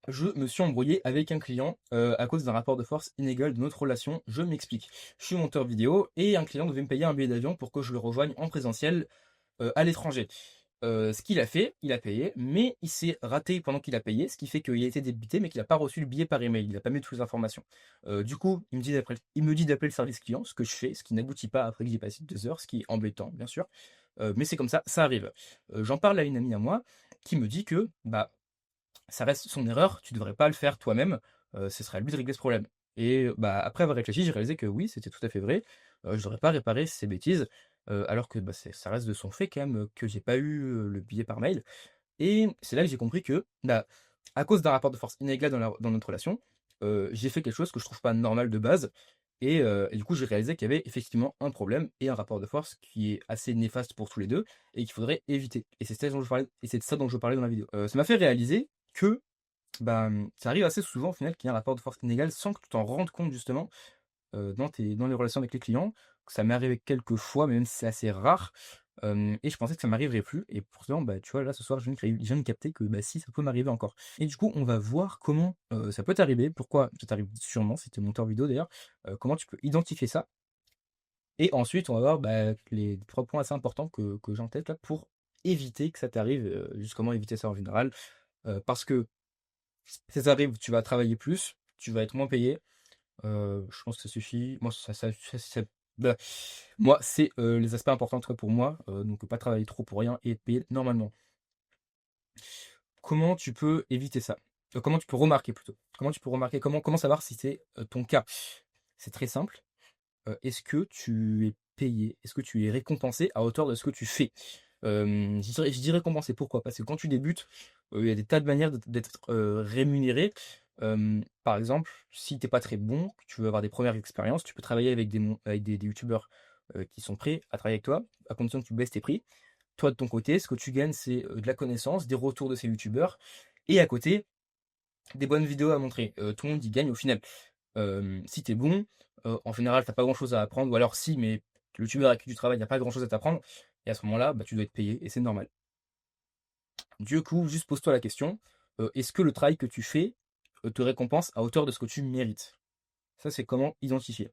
Je me suis embrouillé avec un client, à cause d'un rapport de force inégal de notre relation. Je m'explique. Je suis monteur vidéo et un client devait me payer un billet d'avion pour que je le rejoigne en présentiel, à l'étranger. Ce qu'il a fait, il a payé, mais il s'est raté pendant qu'il a payé, ce qui fait qu'il a été débité, mais qu'il a pas reçu le billet par email. Il a pas mis toutes les informations. Du coup, il me dit d'appeler le service client, ce que je fais, ce qui n'aboutit pas après que j'ai passé 2 heures, ce qui est embêtant, bien sûr. Mais c'est comme ça arrive. J'en parle à une amie à moi qui me dit que, bah, ça reste son erreur, tu devrais pas le faire toi-même, ce serait à lui de régler ce problème. Et bah, après avoir réfléchi, j'ai réalisé que oui, c'était tout à fait vrai, je devrais pas réparer ces bêtises, alors que, bah, ça reste de son fait quand même, que j'ai pas eu, le billet par mail. Et c'est là que j'ai compris que, bah, à cause d'un rapport de force inégal dans notre relation, j'ai fait quelque chose que je trouve pas normal de base et du coup, j'ai réalisé qu'il y avait effectivement un problème et un rapport de force qui est assez néfaste pour tous les 2 et qu'il faudrait éviter. Et c'est ça dont je parlais et c'est de ça dont je parlais dans la vidéo. Ça m'a fait réaliser que, bah, ça arrive assez souvent au final qu'il y ait un rapport de force inégal sans que tu t'en rendes compte justement, dans les relations avec les clients. Ça m'est arrivé quelques fois, mais même si c'est assez rare, et je pensais que ça m'arriverait plus et pourtant, bah, tu vois, là, ce soir, je viens de capter que, bah, si, ça peut m'arriver encore et du coup, on va voir comment, ça peut t'arriver, pourquoi ça t'arrive sûrement si tu es monteur vidéo d'ailleurs, comment tu peux identifier ça et ensuite on va voir, bah, les 3 points assez importants que j'ai en tête là pour éviter que ça t'arrive, juste comment éviter ça en général, parce que si ça t'arrive, tu vas travailler plus, tu vas être moins payé. Je pense que ça suffit. Moi, bah, moi, c'est, les aspects importants, en tout cas pour moi, donc pas travailler trop pour rien et être payé normalement. Comment tu peux éviter ça? Comment tu peux remarquer plutôt? Comment tu peux remarquer? Comment savoir si c'est, ton cas? C'est très simple. Est-ce que tu es payé? Est-ce que tu es récompensé à hauteur de ce que tu fais? Je dis récompensé, pourquoi? Parce que quand tu débutes, il y a des tas de manières d'être, rémunéré. Par exemple, si tu es pas très bon, que tu veux avoir des premières expériences, tu peux travailler avec des youtubeurs, qui sont prêts à travailler avec toi, à condition que tu baisses tes prix. Toi, de ton côté, ce que tu gagnes, c'est, de la connaissance, des retours de ces youtubeurs et à côté, des bonnes vidéos à montrer. Tout le monde y gagne au final. Si tu es bon, en général, tu as pas grand-chose à apprendre ou alors si, mais le youtubeur avec qui tu travailles, il y a pas grand-chose à t'apprendre et à ce moment-là, bah, tu dois être payé et c'est normal. Du coup, juste pose-toi la question, est-ce que le travail que tu fais, te récompense à hauteur de ce que tu mérites? Ça, c'est comment identifier.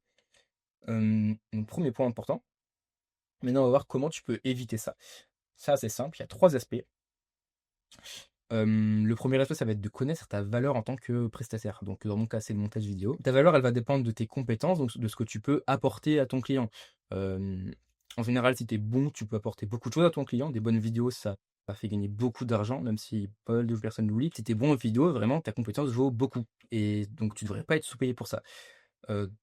Donc 1er point important. Maintenant, on va voir comment tu peux éviter ça. Ça, c'est simple, il y a 3 aspects. Le premier aspect, ça va être de connaître ta valeur en tant que prestataire. Donc, dans mon cas, c'est le montage vidéo. Ta valeur, elle va dépendre de tes compétences, donc de ce que tu peux apporter à ton client. Hem, En général, si tu es bon, tu peux apporter beaucoup de choses à ton client. Des bonnes vidéos, ça fait gagner beaucoup d'argent, même si pas mal de personnes l'oublient. Si tu es bon en vidéo, vraiment, ta compétence vaut beaucoup et donc tu devrais pas être sous-payé pour ça.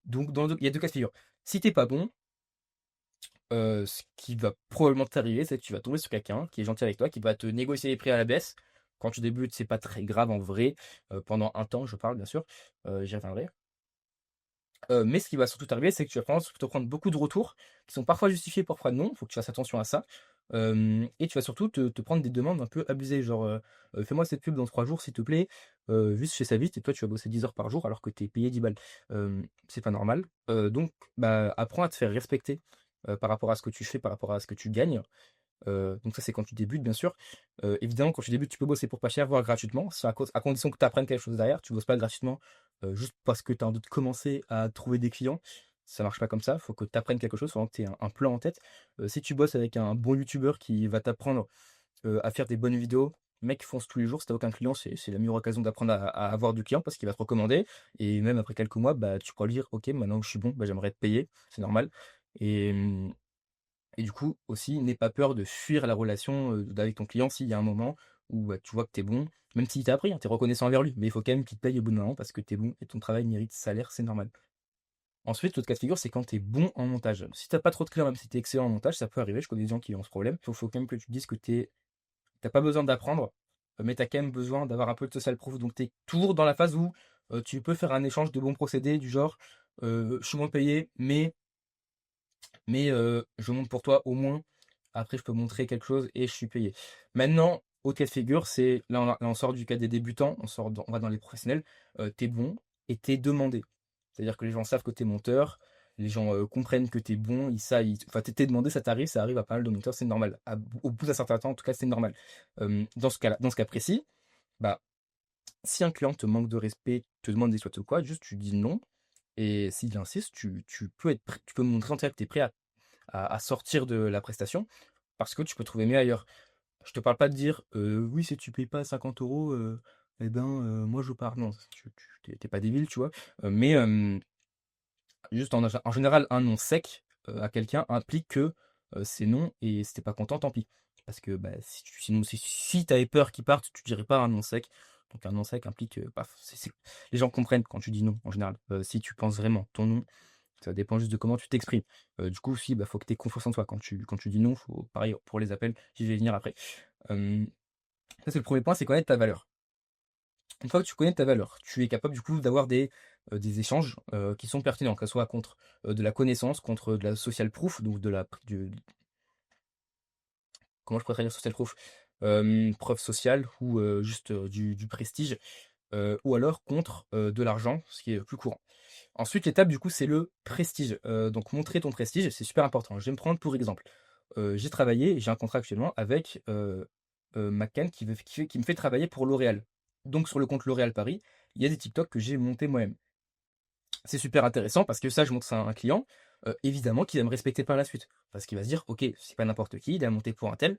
Donc il y a 2 cas de figure. Si tu es pas bon, ce qui va probablement t'arriver, c'est que tu vas tomber sur quelqu'un qui est gentil avec toi, qui va te négocier les prix à la baisse. Quand tu débutes, c'est pas très grave en vrai, pendant un temps, je parle bien sûr, j'y reviendrai. Mais ce qui va surtout t'arriver, c'est que tu vas te prendre beaucoup de retours qui sont parfois justifiés, parfois non, il faut que tu fasses attention à ça. Et tu vas surtout te prendre des demandes un peu abusées, genre, «Fais-moi cette pub dans 3 jours s'il te plaît», juste fais ça vite et toi tu vas bosser 10 heures par jour alors que tu es payé 10 balles. C'est pas normal. Donc bah, apprends à te faire respecter, par rapport à ce que tu fais, par rapport à ce que tu gagnes. Donc ça, c'est quand tu débutes, bien sûr. Évidemment, quand tu débutes, tu peux bosser pour pas cher, voire gratuitement. C'est à condition que tu apprennes quelque chose derrière. Tu bosses pas gratuitement, juste parce que tu as envie de commencer à trouver des clients. Ça marche pas comme ça. Faut que tu apprennes quelque chose, faut vraiment que tu aies un plan en tête. Si tu bosses avec un bon youtubeur qui va t'apprendre, à faire des bonnes vidéos, mec, fonce tous les jours. Si tu aucun client, c'est la meilleure occasion d'apprendre à avoir du client parce qu'il va te recommander et même après quelques mois, bah, tu pourras lui dire: «OK, maintenant que je suis bon, bah, j'aimerais être payé». C'est normal et et du coup, aussi, n'aie pas peur de fuir la relation, avec ton client s'il y a un moment où, bah, tu vois que tu es bon, même s'il t'a appris, hein, tu es reconnaissant envers lui, mais il faut quand même qu'il te paye au bout d'un moment parce que tu es bon et ton travail mérite salaire, c'est normal. Ensuite, l'autre cas de figure, c'est quand tu es bon en montage. Si tu pas trop de clients, même si tu es excellent en montage, ça peut arriver, je connais des gens qui ont ce problème. Faut quand même que tu te dises que tu pas besoin d'apprendre, mais tu as quand même besoin d'avoir un peu de social proof. Donc tu es toujours dans la phase où, tu peux faire un échange de bons procédés du genre, «Je suis moins payé, mais je monte pour toi au moins, après je peux montrer quelque chose et je suis payé. Maintenant, autre cas de figure, c'est là on sort du cas des débutants, on va dans les professionnels, tu bon et tu demandé. C'est-à-dire que les gens savent que tu monteur, les gens, comprennent que tu bon, ils enfin tu demandé, ça arrive à pas mal de monteurs, c'est normal. Au bout d'un certain temps, en tout cas, c'est normal. Dans ce cas précis, bah Si un client te manque de respect, te demande des sous ou quoi, juste tu dis non et s'il insiste, tu peux être prêt tu peux montrer en tout cas que tu es prêt à sortir de la prestation parce que tu peux trouver mieux ailleurs. Je te parle pas de dire: «Oui, si tu payes pas 50 € et ben, moi je pars». Non, tu es pas débile, tu vois? Mais juste en général, un non sec, à quelqu'un implique que, c'est non et si tu es pas content, tant pis. Parce que, bah, si tu avais peur qu'il parte, tu dirais pas un non sec. Donc un non sec implique, paf, c'est les gens comprennent quand tu dis non, en général. Si tu penses vraiment ton non, ça dépend juste de comment tu t'exprimes. Du coup, aussi, bah, faut que tu aies confiance en toi. Quand tu dis non, faut pareil pour les appels, j'y vais venir après. Hem, Ça, c'est le premier point, c'est connaître ta valeur. Une fois que tu connais ta valeur, tu es capable du coup d'avoir des échanges, qui sont pertinents, que ce soit contre, de la connaissance, contre de la social proof, donc de la du comment je pourrais traduire social proof? Preuve sociale ou, juste, du prestige, ou alors contre, de l'argent, ce qui est plus courant. Ensuite, l'étape du coup, c'est le prestige, donc montrer ton prestige, c'est super important. Je vais me prendre pour exemple, j'ai un contrat actuellement avec, McCann qui me fait travailler pour L'Oréal. Donc sur le compte L'Oréal Paris, il y a des TikTok que j'ai montés moi-même. C'est super intéressant parce que ça, je montre ça à un client, évidemment qu'il va me respecter par la suite. Parce qu'il va se dire: «OK, c'est pas n'importe qui, il a monté pour un tel,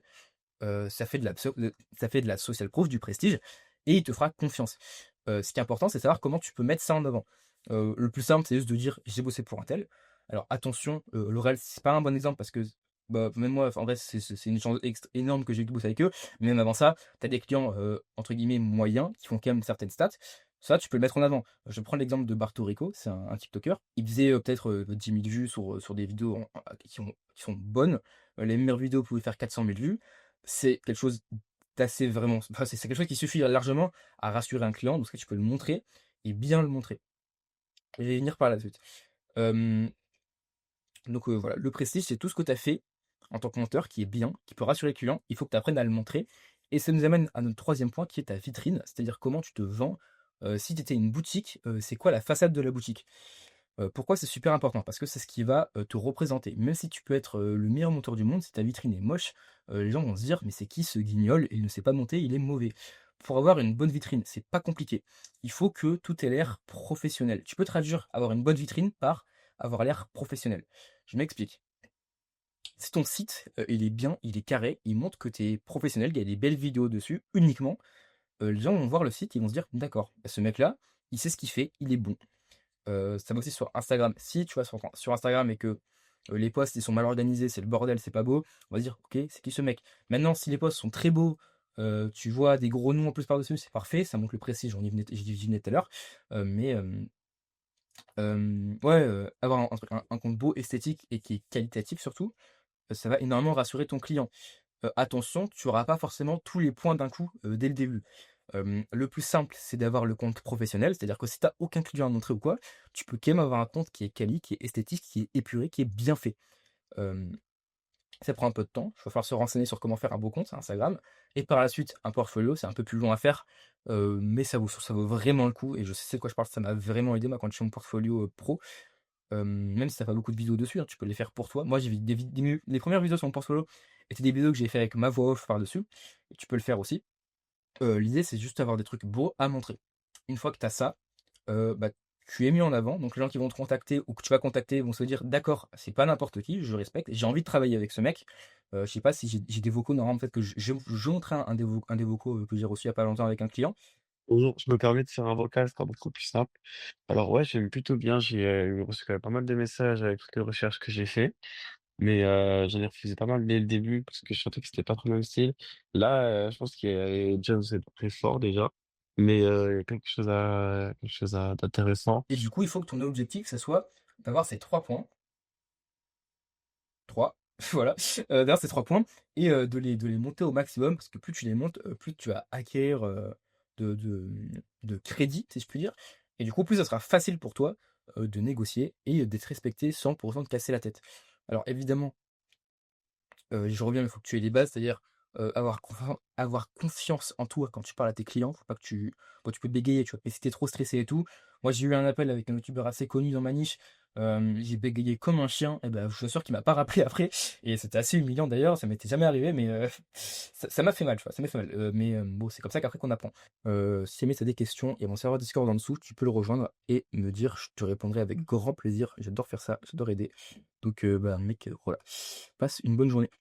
ça fait de la social proof, du prestige et il te fera confiance». Ce qui est important, c'est de savoir comment tu peux mettre ça en avant. Le plus simple, c'est juste de dire: «J'ai bossé pour un tel». Alors attention, L'Oréal, c'est pas un bon exemple parce que bah, même moi, enfin, en vrai, c'est une chance énorme que j'ai eu de bosser avec eux. Mais même avant ça, tu as des clients, entre guillemets «moyens» qui font quand même certaines stats. Ça, tu peux le mettre en avant. Je prends l'exemple de Bartorico, c'est un tiktoker. Il faisait, peut-être, 10 000 vues sur des vidéos qui sont bonnes. Les meilleures vidéos pouvaient faire 400 000 vues. C'est quelque chose d'assez vraiment enfin, c'est quelque chose qui suffit largement à rassurer un client, donc ça, tu peux le montrer et bien le montrer. Je vais y venir par la suite. Hem, donc voilà, le prestige, c'est tout ce que tu as fait en tant que monteur qui est bien, qui peut rassurer le client. Il faut que tu apprennes à le montrer et ça nous amène à notre troisième point qui est ta vitrine, c'est-à-dire comment tu te vends. Si tu étais une boutique, c'est quoi la façade de la boutique? Pourquoi c'est super important? Parce que c'est ce qui va, te représenter. Même si tu peux être, le meilleur monteur du monde, si ta vitrine est moche, les gens vont se dire: «Mais c'est qui ce guignol? Il ne sait pas monter, il est mauvais». Pour avoir une bonne vitrine, c'est pas compliqué. Il faut que tout ait l'air professionnel. Tu peux traduire avoir une bonne vitrine par avoir l'air professionnel. Je m'explique. Si ton site, il est bien, il est carré, il montre que tu es professionnel, il y a des belles vidéos dessus uniquement, les gens vont voir le site, ils vont se dire: «D'accord, bah, ce mec-là, il sait ce qu'il fait, il est bon». Ça va aussi sur Instagram. Si tu vas sur Instagram et que, les posts ils sont mal organisés, c'est le bordel, c'est pas beau, on va se dire: «OK, c'est qui ce mec?» Maintenant si les posts sont très beaux, tu vois des gros noms en plus par-dessus, c'est parfait, ça montre le prestige, j'y venais tout à l'heure, mais ouais, avoir un compte beau, esthétique et qui est qualitatif surtout, ça va énormément rassurer ton client. Attention, tu auras pas forcément tous les points d'un coup, dès le début. Le plus simple, c'est d'avoir le compte professionnel, c'est-à-dire que si tu as aucun client à montrer ou quoi, tu peux quand même avoir un compte qui est quali, qui est esthétique, qui est épuré, qui est bien fait. Hem, Ça prend un peu de temps, il va falloir se renseigner sur comment faire un beau compte Instagram et par la suite un portfolio, c'est un peu plus long à faire, mais ça vaut vraiment le coup et je sais de quoi je parle, ça m'a vraiment aidé moi quand je fais mon portfolio, pro. Même si tu as pas beaucoup de vidéos dessus, hein, tu peux les faire pour toi. Moi, j'ai vu les premières vidéos sur mon portfolio étaient des vidéos que j'ai fait avec ma voix off par-dessus et tu peux le faire aussi. L'idée, c'est juste d'avoir des trucs beaux à montrer. Une fois que tu as ça, bah, tu es mis en avant, donc les gens qui vont te contacter ou que tu vas contacter vont se dire: «D'accord, c'est pas n'importe qui, je respecte, j'ai envie de travailler avec ce mec». Je sais pas si j'ai des vocaux normalement peut-être que je montrerai un des vocaux, que j'ai reçu il y a pas longtemps avec un client. Bonjour, je me permets de faire un vocal, ce sera beaucoup plus simple. Alors ouais, j'aime plutôt bien, j'ai reçu quand même pas mal de messages avec toutes les recherches que j'ai fait, mais j'en ai refusé pas mal dès le début parce que je sentais que c'était pas trop le même style. Là, je pense qu'il y a James est très fort déjà, mais il y a quelque chose d'intéressant. Et du coup, il faut que ton objectif, ça soit d'avoir ces 3 points. 3 voilà, d'avoir ces 3 points et de les monter au maximum parce que plus tu les montes, plus tu vas acquérir, de crédit, si je puis dire et du coup, plus ça sera facile pour toi, de négocier et d'être respecté sans pour autant te casser la tête. Alors évidemment, je reviens, il faut que tu aies les bases, c'est-à-dire, avoir confiance en toi quand tu parles à tes clients. Faut pas que tu bon, tu peux bégayer, tu vois? Mais si tu trop stressé et tout, moi, j'ai eu un appel avec un youtubeur assez connu dans ma niche, j'ai bégayé comme un chien et ben, je suis sûr qu'il m'a pas rappelé après et c'était assez humiliant d'ailleurs, ça m'était jamais arrivé mais ça m'a fait mal, tu vois? Ça m'a fait mal, mais bon, c'est comme ça qu'après qu'on apprend. Si jamais tu as des questions, il y a mon serveur Discord en dessous, tu peux le rejoindre et me dire, je te répondrai avec grand plaisir. J'adore faire ça, j'adore aider. Donc bah, mec, voilà. Passe une bonne journée.